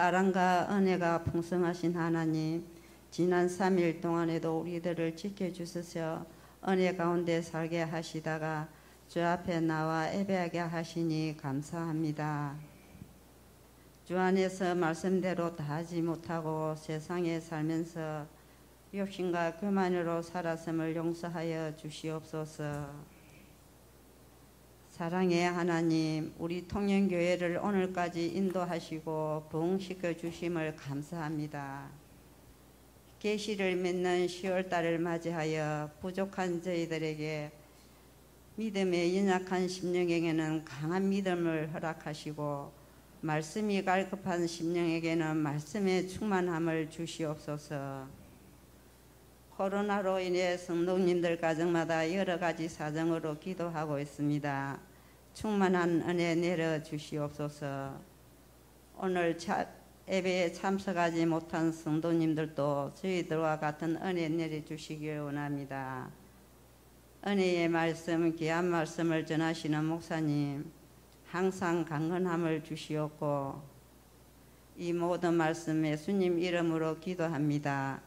사랑과 은혜가 풍성하신 하나님, 지난 3일 동안에도 우리들을 지켜주셔서 은혜 가운데 살게 하시다가 주 앞에 나와 예배하게 하시니 감사합니다. 주 안에서 말씀대로 다 하지 못하고 세상에 살면서 욕심과 교만으로 살았음을 용서하여 주시옵소서. 사랑의 하나님, 우리 통영교회를 오늘까지 인도하시고 부흥시켜 주심을 감사합니다. 계시를 맺는 10월달을 맞이하여 부족한 저희들에게 믿음에 연약한 심령에게는 강한 믿음을 허락하시고 말씀이 갈급한 심령에게는 말씀의 충만함을 주시옵소서. 코로나로 인해 성도님들 가정마다 여러 가지 사정으로 기도하고 있습니다. 충만한 은혜 내려 주시옵소서. 오늘 예배에 참석하지 못한 성도님들도 저희들과 같은 은혜 내려주시길 원합니다. 은혜의 말씀, 귀한 말씀을 전하시는 목사님, 항상 강건함을 주시옵고 이 모든 말씀 예수님 이름으로 기도합니다.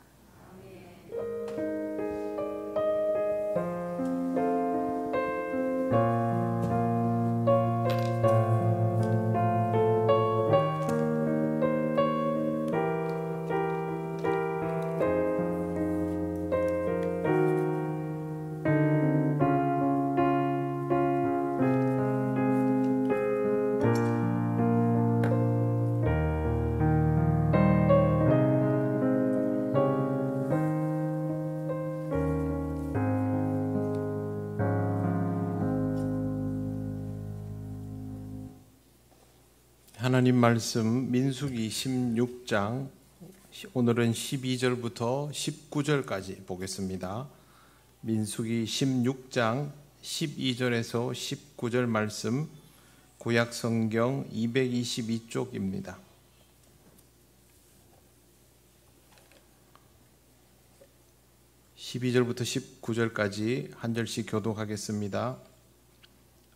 하나님 말씀 민수기 16장 오늘은 12절부터 19절까지 보겠습니다. 민수기 16장 12절에서 19절 말씀 구약성경 222쪽입니다. (12절부터) 19절까지 한 절씩 교독하겠습니다.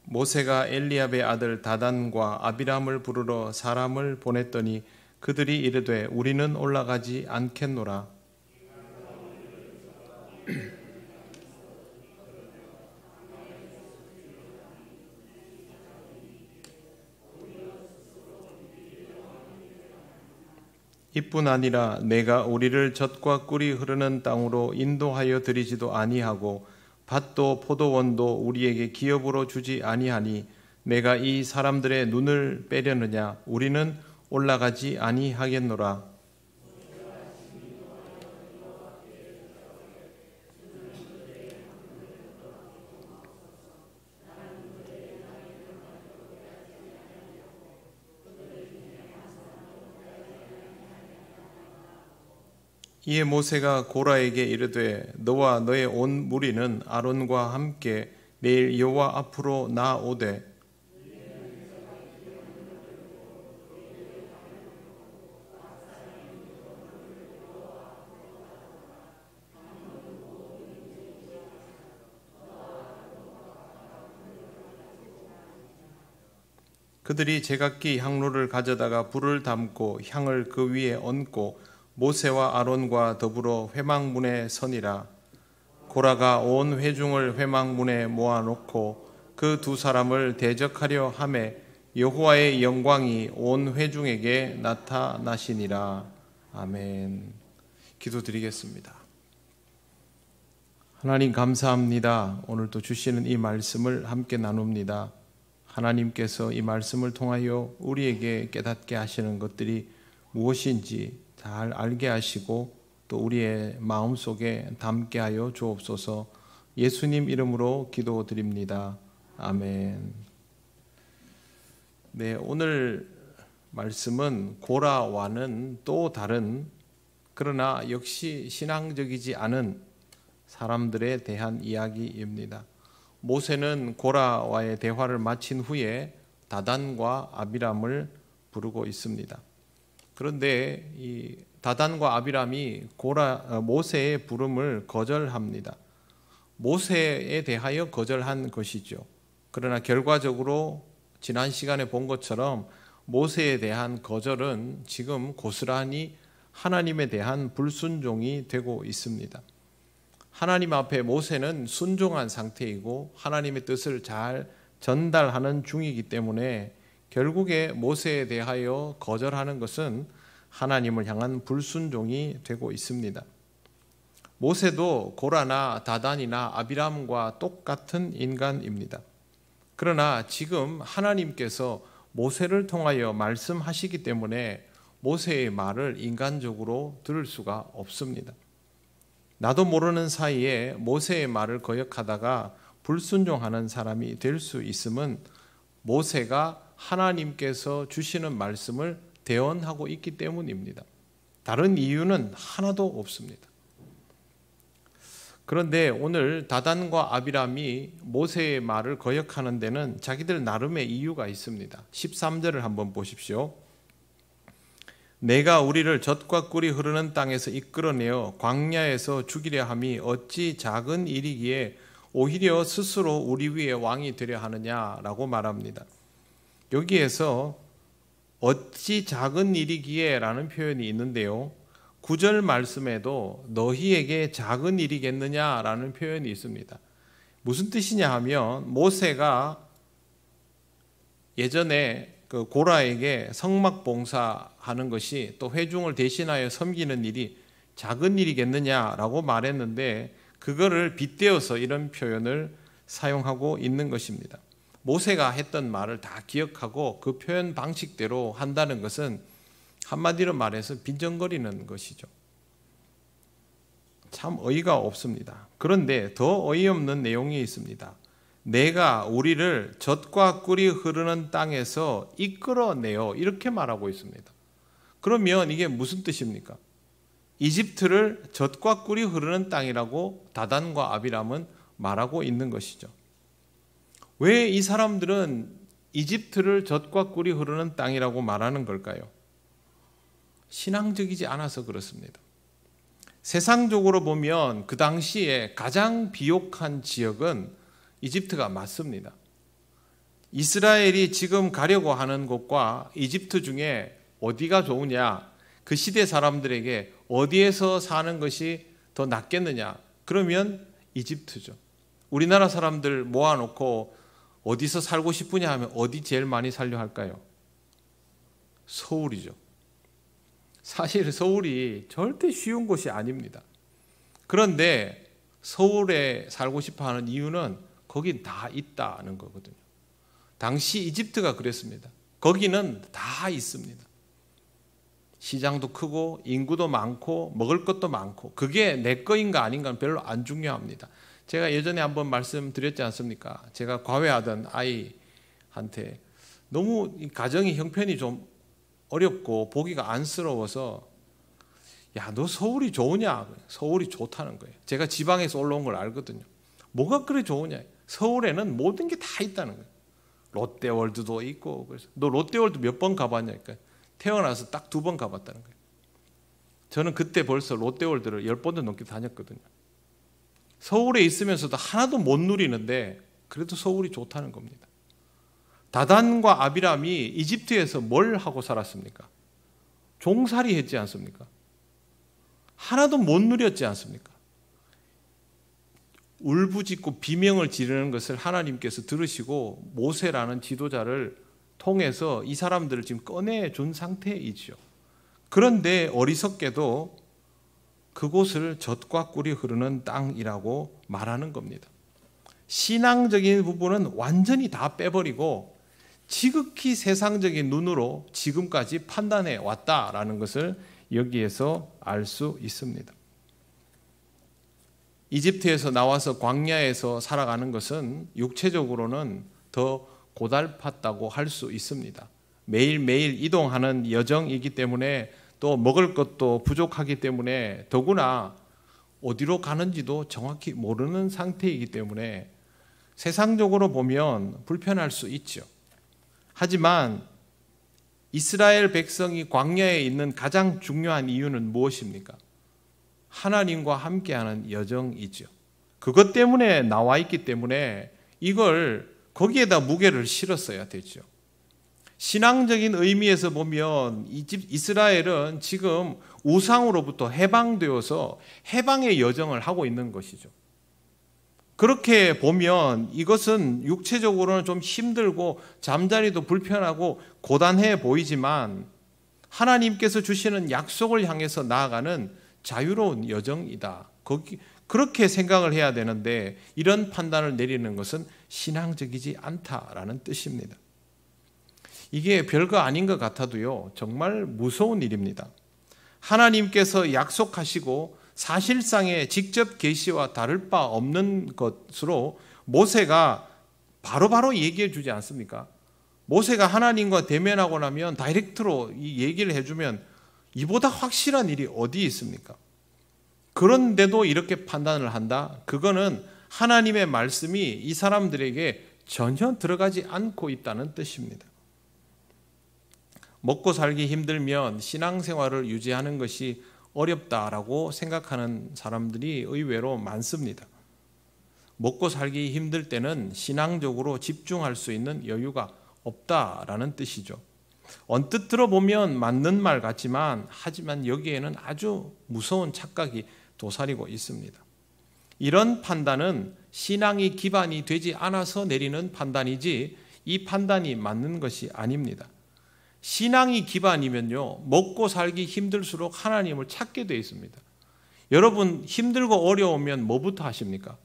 모세가 엘리압의 아들 다단과 아비람을 부르러 사람을 보냈더니 그들이 이르되 우리는 올라가지 않겠노라. 이뿐 아니라 내가 우리를 젖과 꿀이 흐르는 땅으로 인도하여 드리지도 아니하고 밭도 포도원도 우리에게 기업으로 주지 아니하니 내가 이 사람들의 눈을 빼려느냐. 우리는 올라가지 아니하겠노라. 이에 모세가 고라에게 이르되 너와 너의 온 무리는 아론과 함께 내일 여호와 앞으로 나오되 그들이 제각기 향로를 가져다가 불을 담고 향을 그 위에 얹고 모세와 아론과 더불어 회막문에 서니라. 고라가 온 회중을 회막문에 모아놓고 그 두 사람을 대적하려 하매 여호와의 영광이 온 회중에게 나타나시니라. 아멘. 기도드리겠습니다. 하나님 감사합니다. 오늘도 주시는 이 말씀을 함께 나눕니다. 하나님께서 이 말씀을 통하여 우리에게 깨닫게 하시는 것들이 무엇인지 잘 알게 하시고 또 우리의 마음속에 담게 하여 주옵소서. 예수님 이름으로 기도드립니다. 아멘. 네, 오늘 말씀은 고라와는 또 다른 그러나 역시 신앙적이지 않은 사람들에 대한 이야기입니다. 모세는 고라와의 대화를 마친 후에 다단과 아비람을 부르고 있습니다. 그런데 이 다단과 아비람이 모세의 부름을 거절합니다. 모세에 대하여 거절한 것이죠. 그러나 결과적으로 지난 시간에 본 것처럼 모세에 대한 거절은 지금 고스란히 하나님에 대한 불순종이 되고 있습니다. 하나님 앞에 모세는 순종한 상태이고 하나님의 뜻을 잘 전달하는 중이기 때문에 결국에 모세에 대하여 거절하는 것은 하나님을 향한 불순종이 되고 있습니다. 모세도 고라나 다단이나 아비람과 똑같은 인간입니다. 그러나 지금 하나님께서 모세를 통하여 말씀하시기 때문에 모세의 말을 인간적으로 들을 수가 없습니다. 나도 모르는 사이에 모세의 말을 거역하다가 불순종하는 사람이 될 수 있음은 모세가 하나님께서 주시는 말씀을 대언하고 있기 때문입니다. 다른 이유는 하나도 없습니다. 그런데 오늘 다단과 아비람이 모세의 말을 거역하는 데는 자기들 나름의 이유가 있습니다. 13절을 한번 보십시오. 내가 우리를 젖과 꿀이 흐르는 땅에서 이끌어내어 광야에서 죽이려 함이 어찌 작은 일이기에 오히려 스스로 우리 위에 왕이 되려 하느냐라고 말합니다. 여기에서 어찌 작은 일이기에 라는 표현이 있는데요, 9절 말씀에도 너희에게 작은 일이겠느냐라는 표현이 있습니다. 무슨 뜻이냐 하면 모세가 예전에 그 고라에게 성막 봉사하는 것이 또 회중을 대신하여 섬기는 일이 작은 일이겠느냐라고 말했는데 그거를 빗대어서 이런 표현을 사용하고 있는 것입니다. 모세가 했던 말을 다 기억하고 그 표현 방식대로 한다는 것은 한마디로 말해서 빈정거리는 것이죠. 참 어이가 없습니다. 그런데 더 어이없는 내용이 있습니다. 내가 우리를 젖과 꿀이 흐르는 땅에서 이끌어내어 이렇게 말하고 있습니다. 그러면 이게 무슨 뜻입니까? 이집트를 젖과 꿀이 흐르는 땅이라고 다단과 아비람은 말하고 있는 것이죠. 왜 이 사람들은 이집트를 젖과 꿀이 흐르는 땅이라고 말하는 걸까요? 신앙적이지 않아서 그렇습니다. 세상적으로 보면 그 당시에 가장 비옥한 지역은 이집트가 맞습니다. 이스라엘이 지금 가려고 하는 곳과 이집트 중에 어디가 좋으냐, 그 시대 사람들에게 어디에서 사는 것이 더 낫겠느냐, 그러면 이집트죠. 우리나라 사람들 모아놓고 어디서 살고 싶으냐 하면 어디 제일 많이 살려 할까요? 서울이죠. 사실 서울이 절대 쉬운 곳이 아닙니다. 그런데 서울에 살고 싶어 하는 이유는 거긴 다 있다는 거거든요. 당시 이집트가 그랬습니다. 거기는 다 있습니다. 시장도 크고 인구도 많고 먹을 것도 많고 그게 내 거인가 아닌가는 별로 안 중요합니다. 제가 예전에 한번 말씀드렸지 않습니까? 제가 과외하던 아이한테 너무 이 가정의 형편이 좀 어렵고 보기가 안쓰러워서 야, 너 서울이 좋으냐? 서울이 좋다는 거예요. 제가 지방에서 올라온 걸 알거든요. 뭐가 그래 좋으냐? 서울에는 모든 게 다 있다는 거예요. 롯데월드도 있고. 그래서 너 롯데월드 몇 번 가봤냐니까. 태어나서 딱 2번 가봤다는 거예요. 저는 그때 벌써 롯데월드를 10번도 넘게 다녔거든요. 서울에 있으면서도 하나도 못 누리는데 그래도 서울이 좋다는 겁니다. 다단과 아비람이 이집트에서 뭘 하고 살았습니까? 종살이 했지 않습니까? 하나도 못 누렸지 않습니까? 울부짖고 비명을 지르는 것을 하나님께서 들으시고 모세라는 지도자를 통해서 이 사람들을 지금 꺼내준 상태이죠. 그런데 어리석게도 그곳을 젖과 꿀이 흐르는 땅이라고 말하는 겁니다. 신앙적인 부분은 완전히 다 빼버리고 지극히 세상적인 눈으로 지금까지 판단해 왔다라는 것을 여기에서 알 수 있습니다. 이집트에서 나와서 광야에서 살아가는 것은 육체적으로는 더 고달팠다고 할 수 있습니다. 매일매일 이동하는 여정이기 때문에 또 먹을 것도 부족하기 때문에 더구나 어디로 가는지도 정확히 모르는 상태이기 때문에 세상적으로 보면 불편할 수 있죠. 하지만 이스라엘 백성이 광야에 있는 가장 중요한 이유는 무엇입니까? 하나님과 함께하는 여정이죠. 그것 때문에 나와 있기 때문에 이걸 거기에다 무게를 실었어야 되죠. 신앙적인 의미에서 보면 이스라엘은 지금 우상으로부터 해방되어서 해방의 여정을 하고 있는 것이죠. 그렇게 보면 이것은 육체적으로는 좀 힘들고 잠자리도 불편하고 고단해 보이지만 하나님께서 주시는 약속을 향해서 나아가는 자유로운 여정이다. 그렇게 생각을 해야 되는데 이런 판단을 내리는 것은 신앙적이지 않다라는 뜻입니다. 이게 별거 아닌 것 같아도요, 정말 무서운 일입니다. 하나님께서 약속하시고 사실상의 직접 계시와 다를 바 없는 것으로 모세가 바로바로 얘기해 주지 않습니까? 모세가 하나님과 대면하고 나면 다이렉트로 이 얘기를 해주면 이보다 확실한 일이 어디 있습니까? 그런데도 이렇게 판단을 한다? 그거는 하나님의 말씀이 이 사람들에게 전혀 들어가지 않고 있다는 뜻입니다. 먹고 살기 힘들면 신앙생활을 유지하는 것이 어렵다라고 생각하는 사람들이 의외로 많습니다. 먹고 살기 힘들 때는 신앙적으로 집중할 수 있는 여유가 없다라는 뜻이죠. 언뜻 들어보면 맞는 말 같지만 하지만 여기에는 아주 무서운 착각이 도사리고 있습니다. 이런 판단은 신앙이 기반이 되지 않아서 내리는 판단이지 이 판단이 맞는 것이 아닙니다. 신앙이 기반이면요, 먹고 살기 힘들수록 하나님을 찾게 되어 있습니다. 여러분 힘들고 어려우면 뭐부터 하십니까?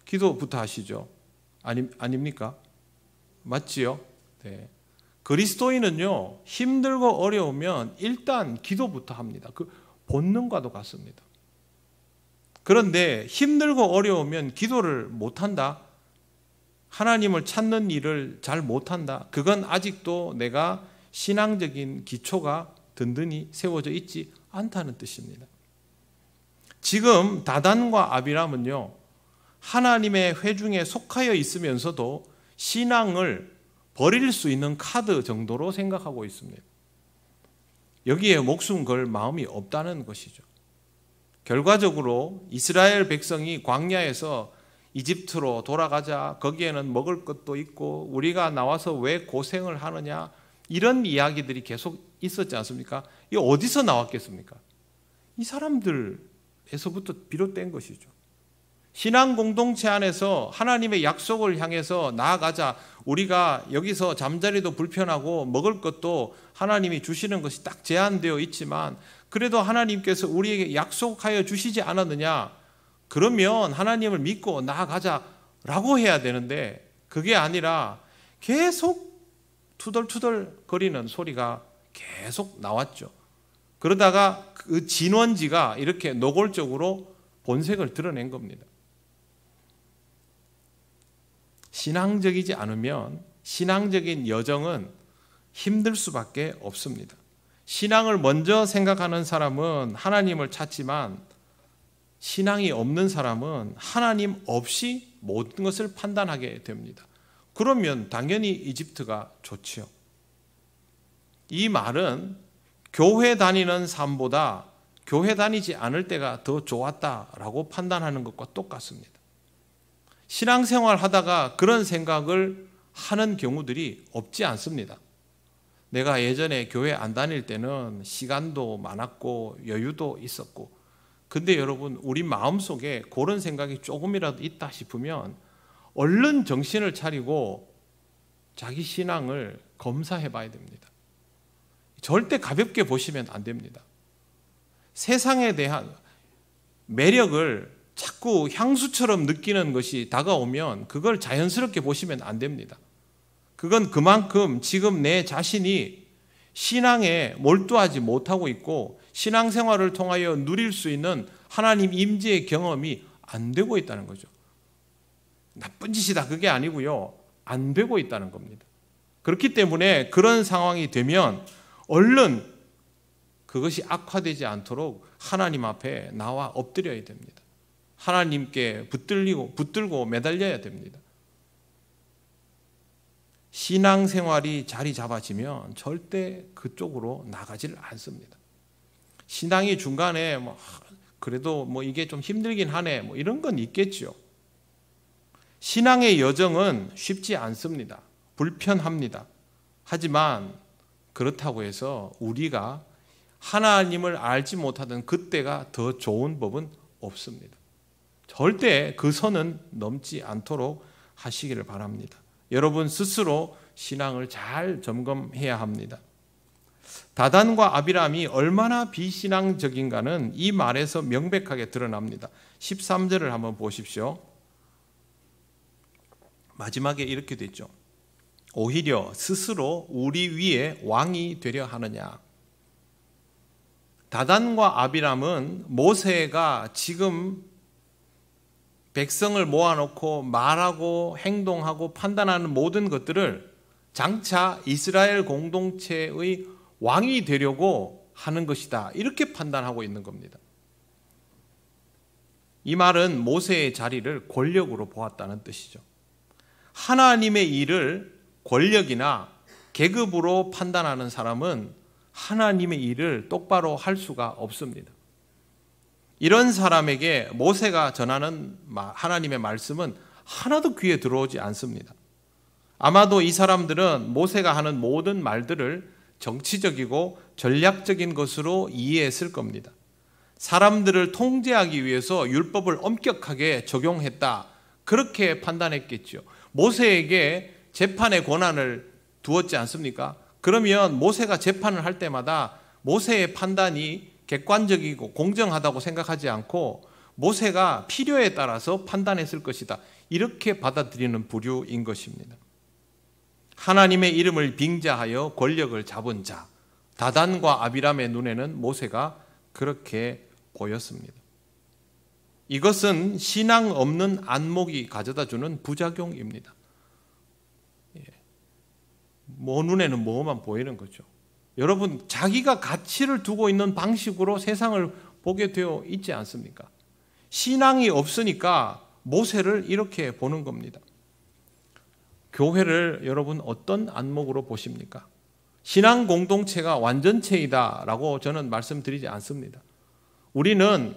기도부터 하시죠. 아닙니까? 맞지요? 네. 그리스도인은요, 힘들고 어려우면 일단 기도부터 합니다. 그 본능과도 같습니다. 그런데 힘들고 어려우면 기도를 못한다? 하나님을 찾는 일을 잘 못한다? 그건 아직도 내가 신앙적인 기초가 든든히 세워져 있지 않다는 뜻입니다. 지금 다단과 아비람은요, 하나님의 회중에 속하여 있으면서도 신앙을 버릴 수 있는 카드 정도로 생각하고 있습니다. 여기에 목숨 걸 마음이 없다는 것이죠. 결과적으로 이스라엘 백성이 광야에서 이집트로 돌아가자, 거기에는 먹을 것도 있고 우리가 나와서 왜 고생을 하느냐, 이런 이야기들이 계속 있었지 않습니까? 이게 어디서 나왔겠습니까? 이 사람들에서부터 비롯된 것이죠. 신앙 공동체 안에서 하나님의 약속을 향해서 나아가자, 우리가 여기서 잠자리도 불편하고 먹을 것도 하나님이 주시는 것이 딱 제한되어 있지만 그래도 하나님께서 우리에게 약속하여 주시지 않았느냐, 그러면 하나님을 믿고 나아가자라고 해야 되는데 그게 아니라 계속 투덜투덜 거리는 소리가 계속 나왔죠. 그러다가 그 진원지가 이렇게 노골적으로 본색을 드러낸 겁니다. 신앙적이지 않으면 신앙적인 여정은 힘들 수밖에 없습니다. 신앙을 먼저 생각하는 사람은 하나님을 찾지만 신앙이 없는 사람은 하나님 없이 모든 것을 판단하게 됩니다. 그러면 당연히 이집트가 좋지요. 이 말은 교회 다니는 삶보다 교회 다니지 않을 때가 더 좋았다라고 판단하는 것과 똑같습니다. 신앙생활 하다가 그런 생각을 하는 경우들이 없지 않습니다. 내가 예전에 교회 안 다닐 때는 시간도 많았고 여유도 있었고, 근데 여러분 우리 마음속에 그런 생각이 조금이라도 있다 싶으면 얼른 정신을 차리고 자기 신앙을 검사해 봐야 됩니다. 절대 가볍게 보시면 안 됩니다. 세상에 대한 매력을 자꾸 향수처럼 느끼는 것이 다가오면 그걸 자연스럽게 보시면 안 됩니다. 그건 그만큼 지금 내 자신이 신앙에 몰두하지 못하고 있고 신앙생활을 통하여 누릴 수 있는 하나님 임재의 경험이 안 되고 있다는 거죠. 나쁜 짓이다 그게 아니고요, 안 되고 있다는 겁니다. 그렇기 때문에 그런 상황이 되면 얼른 그것이 악화되지 않도록 하나님 앞에 나와 엎드려야 됩니다. 하나님께 붙들고 매달려야 됩니다. 신앙생활이 자리 잡아지면 절대 그쪽으로 나가지를 않습니다. 신앙이 중간에 그래도 이게 좀 힘들긴 하네 이런 건 있겠죠. 신앙의 여정은 쉽지 않습니다. 불편합니다. 하지만 그렇다고 해서 우리가 하나님을 알지 못하던 그때가 더 좋은 법은 없습니다. 절대 그 선은 넘지 않도록 하시기를 바랍니다. 여러분 스스로 신앙을 잘 점검해야 합니다. 다단과 아비람이 얼마나 비신앙적인가는 이 말에서 명백하게 드러납니다. 13절을 한번 보십시오. 마지막에 이렇게 됐죠. 오히려 스스로 우리 위에 왕이 되려 하느냐. 다단과 아비람은 모세가 지금 백성을 모아놓고 말하고 행동하고 판단하는 모든 것들을 장차 이스라엘 공동체의 왕이 되려고 하는 것이다. 이렇게 판단하고 있는 겁니다. 이 말은 모세의 자리를 권력으로 보았다는 뜻이죠. 하나님의 일을 권력이나 계급으로 판단하는 사람은 하나님의 일을 똑바로 할 수가 없습니다. 이런 사람에게 모세가 전하는 하나님의 말씀은 하나도 귀에 들어오지 않습니다. 아마도 이 사람들은 모세가 하는 모든 말들을 정치적이고 전략적인 것으로 이해했을 겁니다. 사람들을 통제하기 위해서 율법을 엄격하게 적용했다. 그렇게 판단했겠죠. 모세에게 재판의 권한을 두었지 않습니까? 그러면 모세가 재판을 할 때마다 모세의 판단이 객관적이고 공정하다고 생각하지 않고 모세가 필요에 따라서 판단했을 것이다. 이렇게 받아들이는 부류인 것입니다. 하나님의 이름을 빙자하여 권력을 잡은 자, 다단과 아비람의 눈에는 모세가 그렇게 보였습니다. 이것은 신앙 없는 안목이 가져다주는 부작용입니다. 눈에는 뭐만 보이는 거죠. 여러분, 자기가 가치를 두고 있는 방식으로 세상을 보게 되어 있지 않습니까? 신앙이 없으니까 모세를 이렇게 보는 겁니다. 교회를 여러분 어떤 안목으로 보십니까? 신앙 공동체가 완전체이다라고 저는 말씀드리지 않습니다. 우리는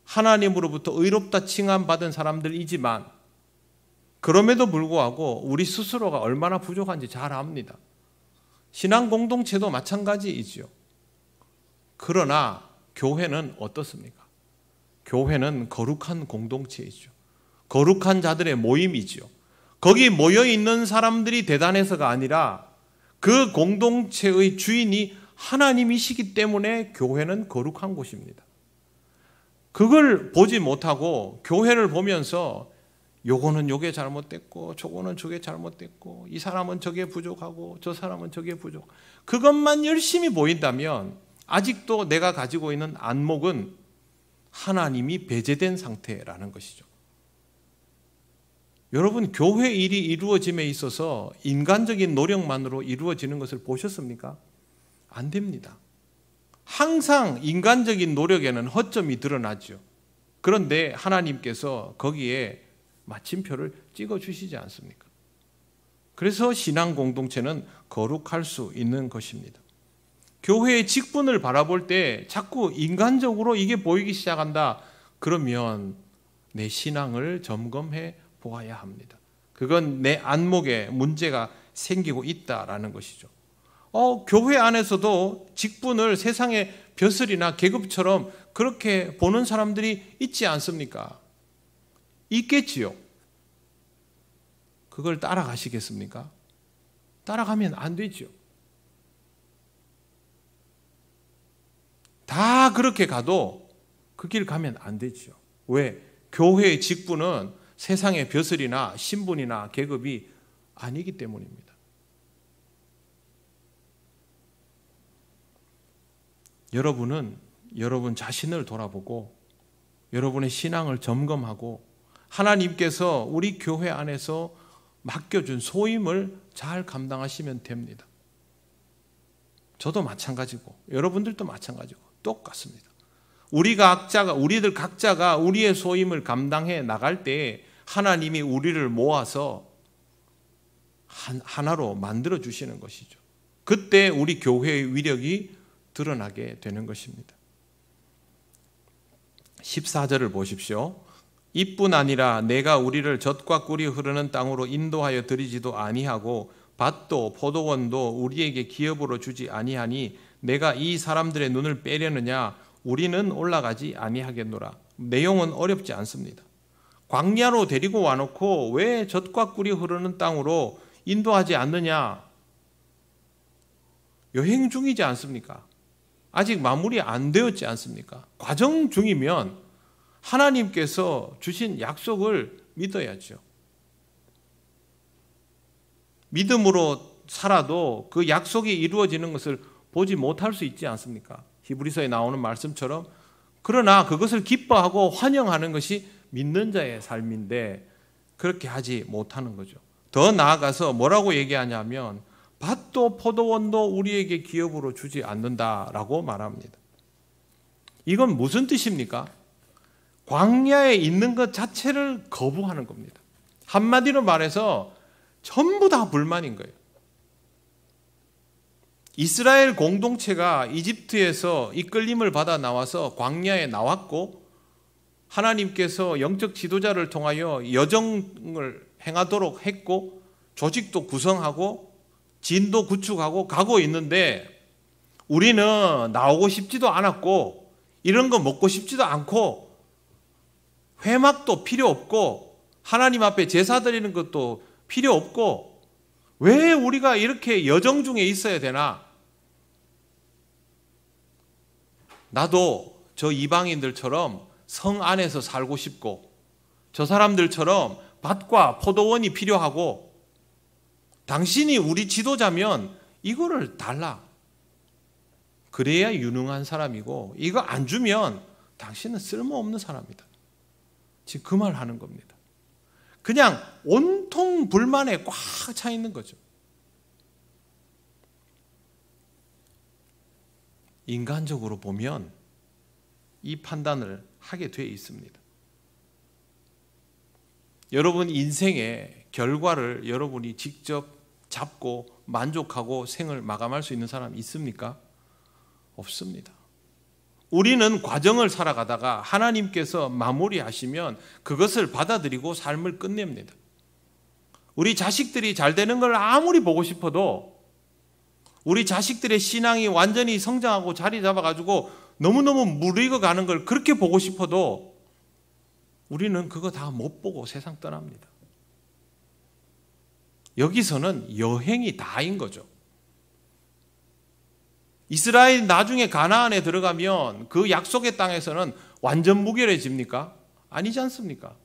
하나님으로부터 의롭다 칭함받은 사람들이지만 그럼에도 불구하고 우리 스스로가 얼마나 부족한지 잘 압니다. 신앙 공동체도 마찬가지이죠. 그러나 교회는 어떻습니까? 교회는 거룩한 공동체이죠. 거룩한 자들의 모임이죠. 거기 모여있는 사람들이 대단해서가 아니라 그 공동체의 주인이 하나님이시기 때문에 교회는 거룩한 곳입니다. 그걸 보지 못하고 교회를 보면서 요거는 요게 잘못됐고 저거는 저게 잘못됐고 이 사람은 저게 부족하고 저 사람은 저게 부족, 그것만 열심히 보인다면 아직도 내가 가지고 있는 안목은 하나님이 배제된 상태라는 것이죠. 여러분, 교회 일이 이루어짐에 있어서 인간적인 노력만으로 이루어지는 것을 보셨습니까? 안 됩니다. 항상 인간적인 노력에는 허점이 드러나죠. 그런데 하나님께서 거기에 마침표를 찍어주시지 않습니까? 그래서 신앙 공동체는 거룩할 수 있는 것입니다. 교회의 직분을 바라볼 때 자꾸 인간적으로 이게 보이기 시작한다. 그러면 내 신앙을 점검해 보아야 합니다. 그건 내 안목에 문제가 생기고 있다라는 것이죠. 교회 안에서도 직분을 세상의 벼슬이나 계급처럼 그렇게 보는 사람들이 있지 않습니까? 있겠지요. 그걸 따라가시겠습니까? 따라가면 안 되죠. 다 그렇게 가도 그 길 가면 안 되죠. 왜? 교회의 직분은 세상의 벼슬이나 신분이나 계급이 아니기 때문입니다. 여러분은 여러분 자신을 돌아보고 여러분의 신앙을 점검하고 하나님께서 우리 교회 안에서 맡겨준 소임을 잘 감당하시면 됩니다. 저도 마찬가지고 여러분들도 마찬가지고 똑같습니다. 우리들 각자가 우리의 소임을 감당해 나갈 때 하나님이 우리를 모아서 하나로 만들어 주시는 것이죠. 그때 우리 교회의 위력이 드러나게 되는 것입니다. 14절을 보십시오. 이뿐 아니라 내가 우리를 젖과 꿀이 흐르는 땅으로 인도하여 드리지도 아니하고 밭도 포도원도 우리에게 기업으로 주지 아니하니 내가 이 사람들의 눈을 빼려느냐? 우리는 올라가지 아니하겠노라. 내용은 어렵지 않습니다. 광야로 데리고 와놓고 왜 젖과 꿀이 흐르는 땅으로 인도하지 않느냐? 여행 중이지 않습니까? 아직 마무리 안 되었지 않습니까? 과정 중이면 하나님께서 주신 약속을 믿어야죠. 믿음으로 살아도 그 약속이 이루어지는 것을 보지 못할 수 있지 않습니까? 히브리서에 나오는 말씀처럼. 그러나 그것을 기뻐하고 환영하는 것이 믿는 자의 삶인데 그렇게 하지 못하는 거죠. 더 나아가서 뭐라고 얘기하냐면 밭도 포도원도 우리에게 기업으로 주지 않는다라고 말합니다. 이건 무슨 뜻입니까? 광야에 있는 것 자체를 거부하는 겁니다. 한마디로 말해서 전부 다 불만인 거예요. 이스라엘 공동체가 이집트에서 이끌림을 받아 나와서 광야에 나왔고 하나님께서 영적 지도자를 통하여 여정을 행하도록 했고 조직도 구성하고 진도 구축하고 가고 있는데 우리는 나오고 싶지도 않았고 이런 거 먹고 싶지도 않고 회막도 필요 없고 하나님 앞에 제사 드리는 것도 필요 없고 왜 우리가 이렇게 여정 중에 있어야 되나? 나도 저 이방인들처럼 성 안에서 살고 싶고 저 사람들처럼 밭과 포도원이 필요하고 당신이 우리 지도자면 이거를 달라. 그래야 유능한 사람이고 이거 안 주면 당신은 쓸모없는 사람이다. 지금 그 말 하는 겁니다. 그냥 온통 불만에 꽉 차 있는 거죠. 인간적으로 보면 이 판단을 하게 돼 있습니다. 여러분 인생의 결과를 여러분이 직접 잡고 만족하고 생을 마감할 수 있는 사람 있습니까? 없습니다. 우리는 과정을 살아가다가 하나님께서 마무리하시면 그것을 받아들이고 삶을 끝냅니다. 우리 자식들이 잘 되는 걸 아무리 보고 싶어도 우리 자식들의 신앙이 완전히 성장하고 자리 잡아가지고 너무너무 무르익어 가는 걸 그렇게 보고 싶어도 우리는 그거 다 못 보고 세상 떠납니다. 여기서는 여행이 다인 거죠. 이스라엘 나중에 가나안에 들어가면 그 약속의 땅에서는 완전 무결해집니까? 아니지 않습니까?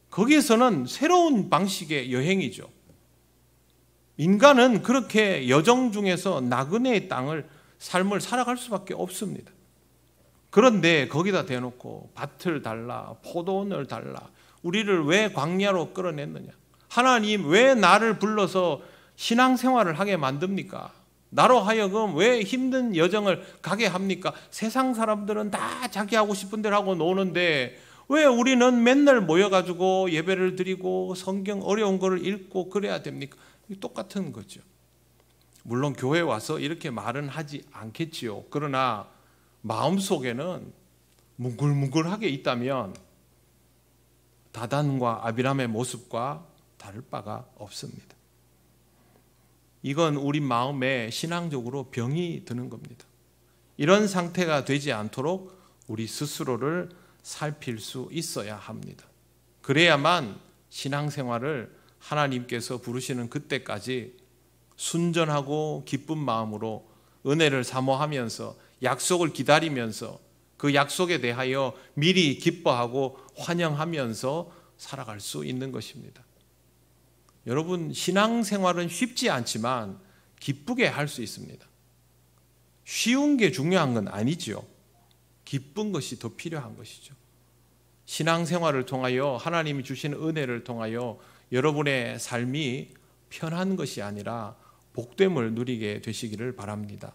거기에서는 새로운 방식의 여행이죠. 인간은 그렇게 여정 중에서 나그네의 땅을 삶을 살아갈 수밖에 없습니다. 그런데 거기다 대놓고 밭을 달라, 포도원을 달라, 우리를 왜 광야로 끌어냈느냐? 하나님 왜 나를 불러서 신앙생활을 하게 만듭니까? 나로 하여금 왜 힘든 여정을 가게 합니까? 세상 사람들은 다 자기 하고 싶은 대로 하고 노는데 왜 우리는 맨날 모여가지고 예배를 드리고 성경 어려운 거를 읽고 그래야 됩니까? 똑같은 거죠. 물론 교회 와서 이렇게 말은 하지 않겠지요. 그러나 마음속에는 뭉글뭉글하게 있다면 다단과 아비람의 모습과 다를 바가 없습니다. 이건 우리 마음에 신앙적으로 병이 드는 겁니다. 이런 상태가 되지 않도록 우리 스스로를 살필 수 있어야 합니다. 그래야만 신앙생활을 하나님께서 부르시는 그때까지 순전하고 기쁜 마음으로 은혜를 사모하면서 약속을 기다리면서 그 약속에 대하여 미리 기뻐하고 환영하면서 살아갈 수 있는 것입니다. 여러분 신앙생활은 쉽지 않지만 기쁘게 할 수 있습니다. 쉬운 게 중요한 건 아니지요. 기쁜 것이 더 필요한 것이죠. 신앙생활을 통하여 하나님이 주시는 은혜를 통하여 여러분의 삶이 편한 것이 아니라 복됨을 누리게 되시기를 바랍니다.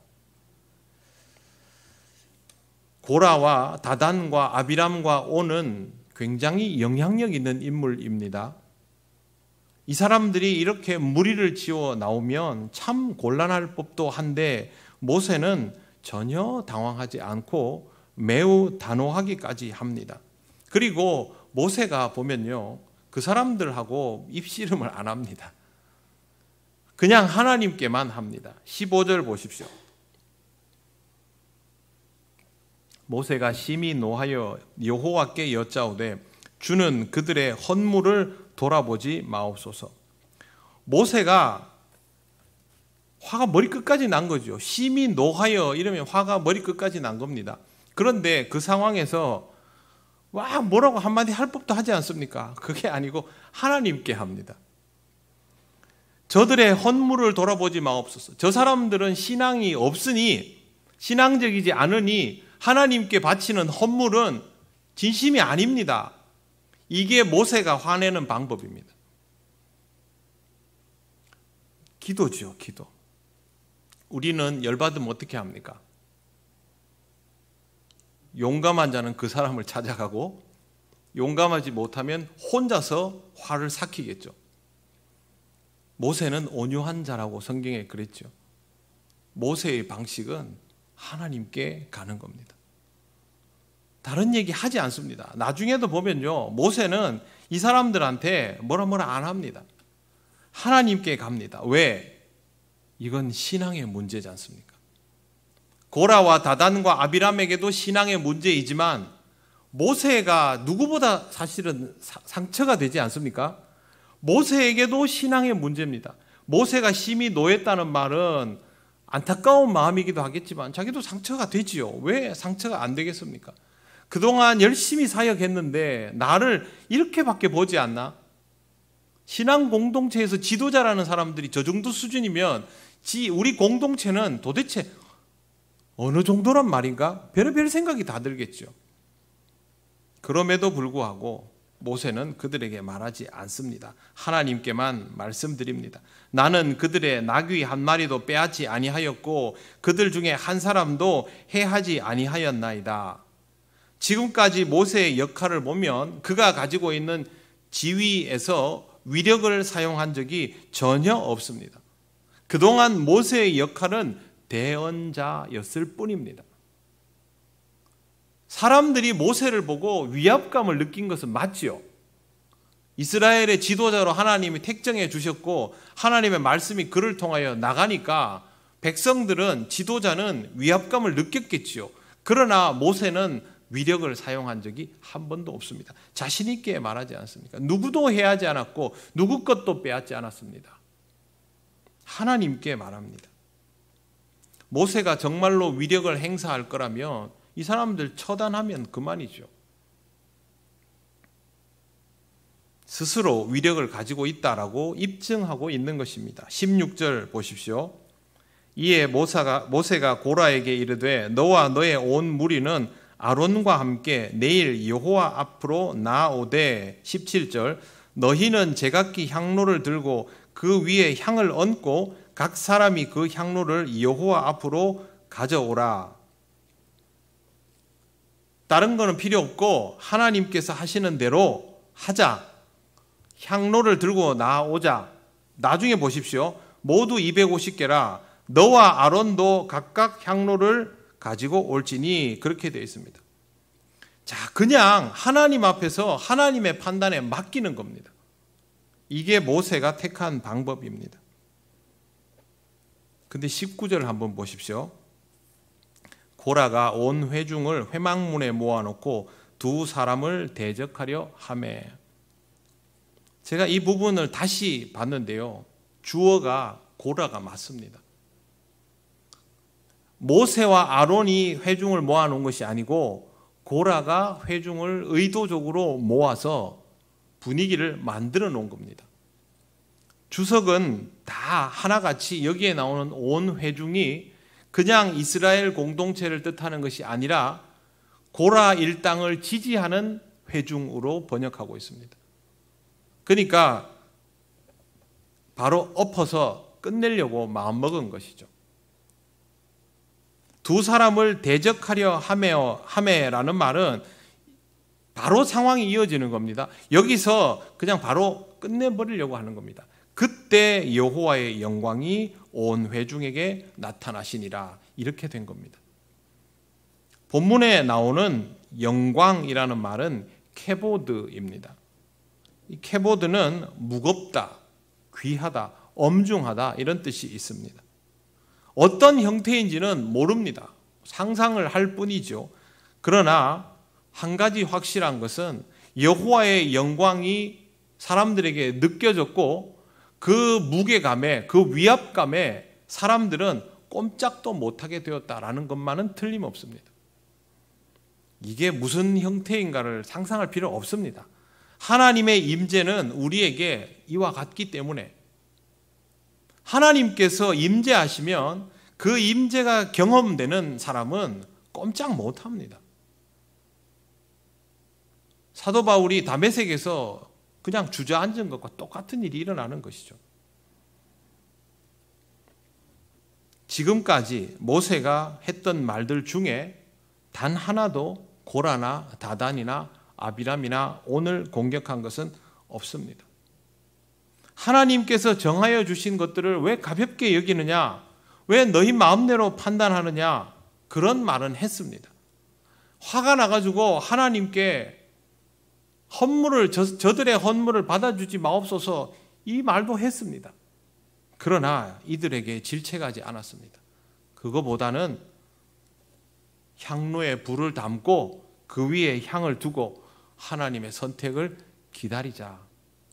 고라와 다단과 아비람과 온은 굉장히 영향력 있는 인물입니다. 이 사람들이 이렇게 무리를 지어 나오면 참 곤란할 법도 한데 모세는 전혀 당황하지 않고 매우 단호하기까지 합니다. 그리고 모세가 보면요, 그 사람들하고 입씨름을 안 합니다. 그냥 하나님께만 합니다. 15절 보십시오. 모세가 심히 노하여 여호와께 여짜오되 주는 그들의 헌물을 돌아보지 마옵소서. 모세가 화가 머리끝까지 난 거죠. 심히 노하여 이러면 화가 머리끝까지 난 겁니다. 그런데 그 상황에서 와 뭐라고 한마디 할 법도 하지 않습니까? 그게 아니고 하나님께 합니다. 저들의 헌물을 돌아보지 마옵소서. 저 사람들은 신앙이 없으니, 신앙적이지 않으니 하나님께 바치는 헌물은 진심이 아닙니다. 이게 모세가 화내는 방법입니다. 기도죠, 기도. 우리는 열받으면 어떻게 합니까? 용감한 자는 그 사람을 찾아가고 용감하지 못하면 혼자서 화를 삭히겠죠. 모세는 온유한 자라고 성경에 그랬죠. 모세의 방식은 하나님께 가는 겁니다. 다른 얘기 하지 않습니다. 나중에도 보면요, 모세는 이 사람들한테 뭐라 안 합니다. 하나님께 갑니다. 왜? 이건 신앙의 문제지 않습니까? 고라와 다단과 아비람에게도 신앙의 문제이지만 모세가 누구보다 사실은 상처가 되지 않습니까? 모세에게도 신앙의 문제입니다. 모세가 심히 노했다는 말은 안타까운 마음이기도 하겠지만 자기도 상처가 되지요. 왜 상처가 안 되겠습니까? 그동안 열심히 사역했는데 나를 이렇게밖에 보지 않나? 신앙 공동체에서 지도자라는 사람들이 저 정도 수준이면 우리 공동체는 도대체 어느 정도란 말인가? 별의별 생각이 다 들겠죠. 그럼에도 불구하고 모세는 그들에게 말하지 않습니다. 하나님께만 말씀드립니다. 나는 그들의 나귀 한 마리도 빼앗지 아니하였고 그들 중에 한 사람도 해하지 아니하였나이다. 지금까지 모세의 역할을 보면 그가 가지고 있는 지위에서 위력을 사용한 적이 전혀 없습니다. 그동안 모세의 역할은 대언자였을 뿐입니다. 사람들이 모세를 보고 위압감을 느낀 것은 맞지요. 이스라엘의 지도자로 하나님이 택정해 주셨고 하나님의 말씀이 그를 통하여 나가니까 백성들은, 지도자는 위압감을 느꼈겠지요. 그러나 모세는 위력을 사용한 적이 한 번도 없습니다. 자신 있게 말하지 않습니까? 누구도 해하지 않았고 누구 것도 빼앗지 않았습니다. 하나님께 말합니다. 모세가 정말로 위력을 행사할 거라면 이 사람들 처단하면 그만이죠. 스스로 위력을 가지고 있다라고 입증하고 있는 것입니다. 16절 보십시오. 이에 모세가 고라에게 이르되 너와 너의 온 무리는 아론과 함께 내일 여호와 앞으로 나아오되 17절 너희는 제각기 향로를 들고 그 위에 향을 얹고 각 사람이 그 향로를 여호와 앞으로 가져오라. 다른 거는 필요 없고 하나님께서 하시는 대로 하자. 향로를 들고 나오자. 나중에 보십시오. 모두 250개라. 너와 아론도 각각 향로를 가지고 올지니 그렇게 되어 있습니다. 자, 그냥 하나님 앞에서 하나님의 판단에 맡기는 겁니다. 이게 모세가 택한 방법입니다. 근데 19절 한번 보십시오. 고라가 온 회중을 회막문에 모아놓고 두 사람을 대적하려 하매. 제가 이 부분을 다시 봤는데요. 주어가 고라가 맞습니다. 모세와 아론이 회중을 모아놓은 것이 아니고 고라가 회중을 의도적으로 모아서 분위기를 만들어 놓은 겁니다. 주석은 다 하나같이 여기에 나오는 온 회중이 그냥 이스라엘 공동체를 뜻하는 것이 아니라 고라 일당을 지지하는 회중으로 번역하고 있습니다. 그러니까 바로 엎어서 끝내려고 마음먹은 것이죠. 두 사람을 대적하려 하매라는 말은 바로 상황이 이어지는 겁니다. 여기서 그냥 바로 끝내버리려고 하는 겁니다. 그때 여호와의 영광이 온 회중에게 나타나시니라. 이렇게 된 겁니다. 본문에 나오는 영광이라는 말은 케보드입니다. 이 케보드는 무겁다, 귀하다, 엄중하다 이런 뜻이 있습니다. 어떤 형태인지는 모릅니다. 상상을 할 뿐이죠. 그러나 한 가지 확실한 것은 여호와의 영광이 사람들에게 느껴졌고 그 무게감에, 그 위압감에 사람들은 꼼짝도 못하게 되었다라는 것만은 틀림없습니다. 이게 무슨 형태인가를 상상할 필요 없습니다. 하나님의 임재는 우리에게 이와 같기 때문에 하나님께서 임재하시면 그 임재가 경험되는 사람은 꼼짝 못합니다. 사도 바울이 다메섹에서 그냥 주저앉은 것과 똑같은 일이 일어나는 것이죠. 지금까지 모세가 했던 말들 중에 단 하나도 고라나 다단이나 아비람이나 온을 공격한 것은 없습니다. 하나님께서 정하여 주신 것들을 왜 가볍게 여기느냐? 왜 너희 마음대로 판단하느냐? 그런 말은 했습니다. 화가 나가지고 하나님께 저들의 헌물을 받아주지 마옵소서 이 말도 했습니다. 그러나 이들에게 질책하지 않았습니다. 그거보다는 향로에 불을 담고 그 위에 향을 두고 하나님의 선택을 기다리자.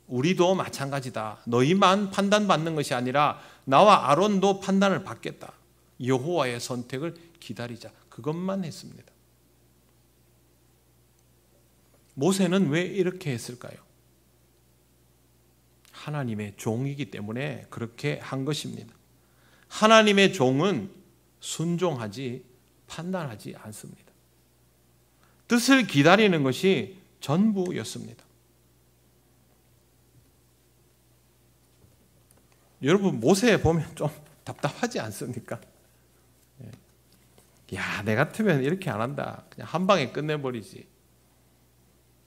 우리도 마찬가지다. 너희만 판단받는 것이 아니라 나와 아론도 판단을 받겠다. 여호와의 선택을 기다리자. 그것만 했습니다. 모세는 왜 이렇게 했을까요? 하나님의 종이기 때문에 그렇게 한 것입니다. 하나님의 종은 순종하지 판단하지 않습니다. 뜻을 기다리는 것이 전부였습니다. 여러분 모세 보면 좀 답답하지 않습니까? 야, 내 같으면 이렇게 안 한다. 그냥 한 방에 끝내버리지.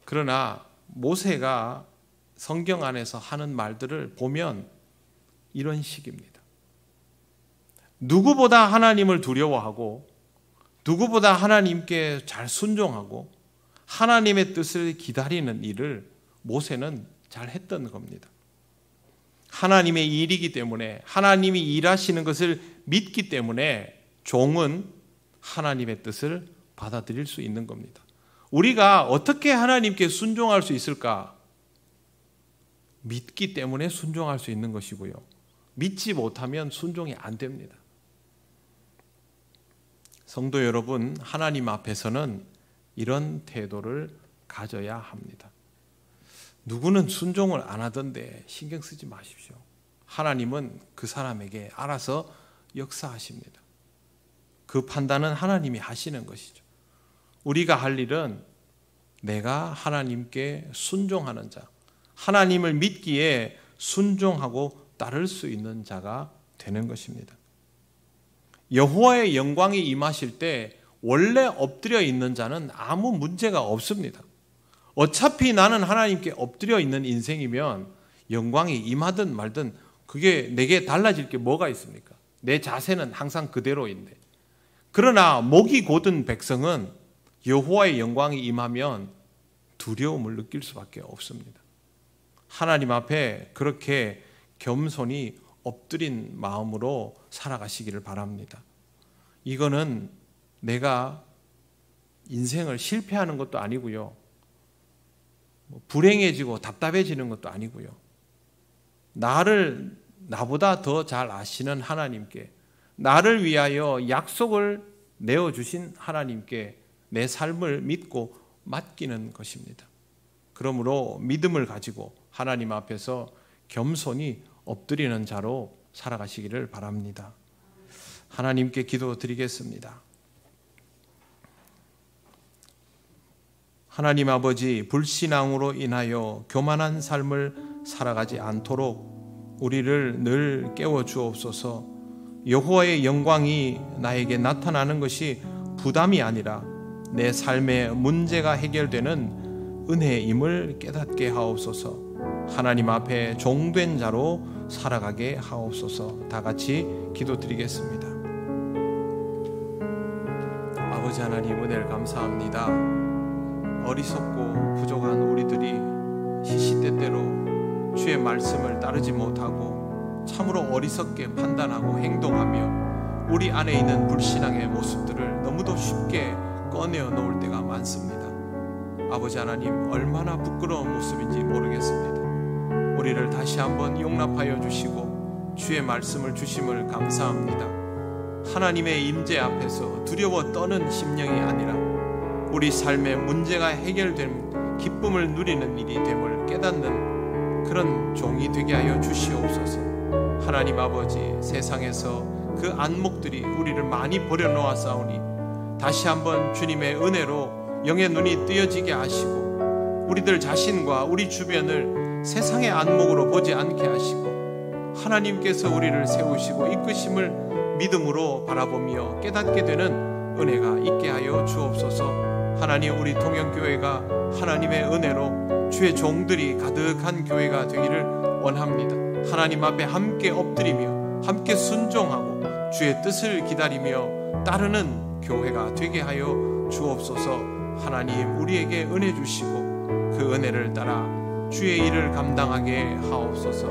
그러나 모세가 성경 안에서 하는 말들을 보면 이런 식입니다. 누구보다 하나님을 두려워하고 누구보다 하나님께 잘 순종하고 하나님의 뜻을 기다리는 일을 모세는 잘 했던 겁니다. 하나님의 일이기 때문에 하나님이 일하시는 것을 믿기 때문에 종은 하나님의 뜻을 받아들일 수 있는 겁니다. 우리가 어떻게 하나님께 순종할 수 있을까? 믿기 때문에 순종할 수 있는 것이고요. 믿지 못하면 순종이 안 됩니다. 성도 여러분, 하나님 앞에서는 이런 태도를 가져야 합니다. 누구는 순종을 안 하던데 신경 쓰지 마십시오. 하나님은 그 사람에게 알아서 역사하십니다. 그 판단은 하나님이 하시는 것이죠. 우리가 할 일은 내가 하나님께 순종하는 자, 하나님을 믿기에 순종하고 따를 수 있는 자가 되는 것입니다. 여호와의 영광이 임하실 때 원래 엎드려 있는 자는 아무 문제가 없습니다. 어차피 나는 하나님께 엎드려 있는 인생이면 영광이 임하든 말든 그게 내게 달라질 게 뭐가 있습니까? 내 자세는 항상 그대로인데. 그러나 목이 곧은 백성은 여호와의 영광이 임하면 두려움을 느낄 수밖에 없습니다. 하나님 앞에 그렇게 겸손히 엎드린 마음으로 살아가시기를 바랍니다. 이거는 내가 인생을 실패하는 것도 아니고요. 불행해지고 답답해지는 것도 아니고요. 나를 나보다 더 잘 아시는 하나님께, 나를 위하여 약속을 내어주신 하나님께 내 삶을 믿고 맡기는 것입니다. 그러므로 믿음을 가지고 하나님 앞에서 겸손히 엎드리는 자로 살아가시기를 바랍니다. 하나님께 기도드리겠습니다. 하나님 아버지, 불신앙으로 인하여 교만한 삶을 살아가지 않도록 우리를 늘 깨워 주옵소서. 여호와의 영광이 나에게 나타나는 것이 부담이 아니라 내 삶의 문제가 해결되는 은혜임을 깨닫게 하옵소서. 하나님 앞에 종된 자로 살아가게 하옵소서. 다 같이 기도드리겠습니다. 아버지 하나님, 은혜를 감사합니다. 어리석고 부족한 우리들이 시시때때로 주의 말씀을 따르지 못하고 참으로 어리석게 판단하고 행동하며 우리 안에 있는 불신앙의 모습들을 너무도 쉽게 꺼내어 놓을 때가 많습니다. 아버지 하나님, 얼마나 부끄러운 모습인지 모르겠습니다. 우리를 다시 한번 용납하여 주시고 주의 말씀을 주심을 감사합니다. 하나님의 임재 앞에서 두려워 떠는 심령이 아니라 우리 삶의 문제가 해결된 기쁨을 누리는 일이 됨을 깨닫는 그런 종이 되게 하여 주시옵소서. 하나님 아버지, 세상에서 그 안목들이 우리를 많이 버려놓았사오니 다시 한번 주님의 은혜로 영의 눈이 뜨여지게 하시고 우리들 자신과 우리 주변을 세상의 안목으로 보지 않게 하시고 하나님께서 우리를 세우시고 이끄심을 믿음으로 바라보며 깨닫게 되는 은혜가 있게 하여 주옵소서. 하나님, 우리 통영교회가 하나님의 은혜로 주의 종들이 가득한 교회가 되기를 원합니다. 하나님 앞에 함께 엎드리며 함께 순종하고 주의 뜻을 기다리며 따르는 교회가 되게 하여 주옵소서. 하나님, 우리에게 은혜 주시고 그 은혜를 따라 주의 일을 감당하게 하옵소서.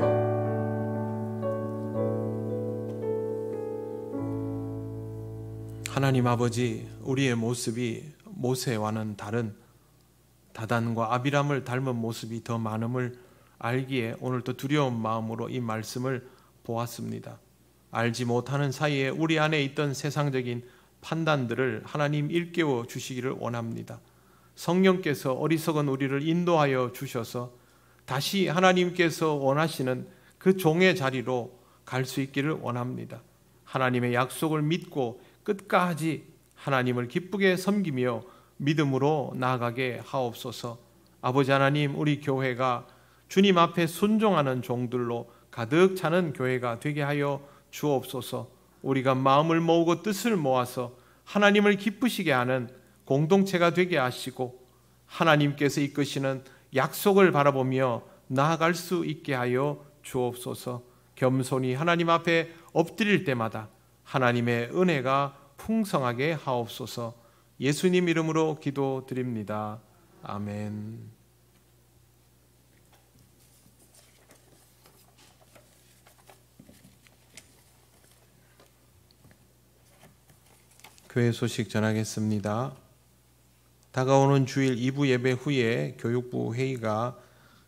하나님 아버지, 우리의 모습이 모세와는 다른 다단과 아비람을 닮은 모습이 더 많음을 알기에 오늘도 두려운 마음으로 이 말씀을 보았습니다. 알지 못하는 사이에 우리 안에 있던 세상적인 판단들을 하나님 일깨워 주시기를 원합니다. 성령께서 어리석은 우리를 인도하여 주셔서 다시 하나님께서 원하시는 그 종의 자리로 갈 수 있기를 원합니다. 하나님의 약속을 믿고 끝까지 하나님을 기쁘게 섬기며 믿음으로 나아가게 하옵소서. 아버지 하나님, 우리 교회가 주님 앞에 순종하는 종들로 가득 차는 교회가 되게 하여 주옵소서. 우리가 마음을 모으고 뜻을 모아서 하나님을 기쁘시게 하는 공동체가 되게 하시고 하나님께서 이끄시는 약속을 바라보며 나아갈 수 있게 하여 주옵소서. 겸손히 하나님 앞에 엎드릴 때마다 하나님의 은혜가 풍성하게 하옵소서. 예수님 이름으로 기도드립니다. 아멘. 교회 소식 전하겠습니다. 다가오는 주일 2부 예배 후에 교육부 회의가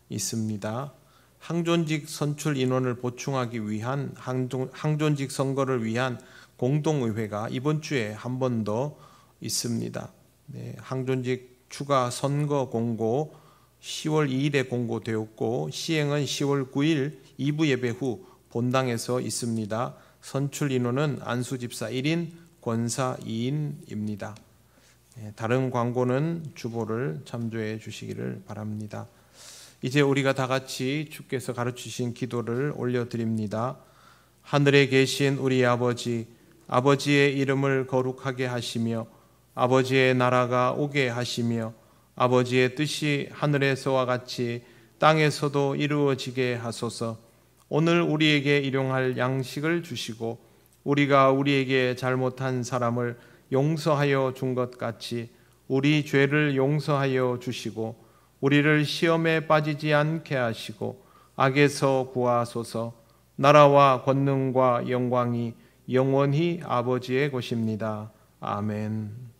있습니다. 항존직 선출 인원을 보충하기 위한 항존직 선거를 위한 공동의회가 이번 주에 한 번 더 있습니다. 네, 항존직 추가 선거 공고 10월 2일에 공고되었고 시행은 10월 9일 2부 예배 후 본당에서 있습니다. 선출 인원은 안수집사 1인, 권사 2인입니다. 다른 광고는 주보를 참조해 주시기를 바랍니다. 이제 우리가 다 같이 주께서 가르치신 기도를 올려드립니다. 하늘에 계신 우리 아버지, 아버지의 이름을 거룩하게 하시며 아버지의 나라가 오게 하시며 아버지의 뜻이 하늘에서와 같이 땅에서도 이루어지게 하소서. 오늘 우리에게 일용할 양식을 주시고 우리가 우리에게 잘못한 사람을 용서하여 준 것 같이 우리 죄를 용서하여 주시고 우리를 시험에 빠지지 않게 하시고 악에서 구하소서. 나라와 권능과 영광이 영원히 아버지의 것입니다. 아멘.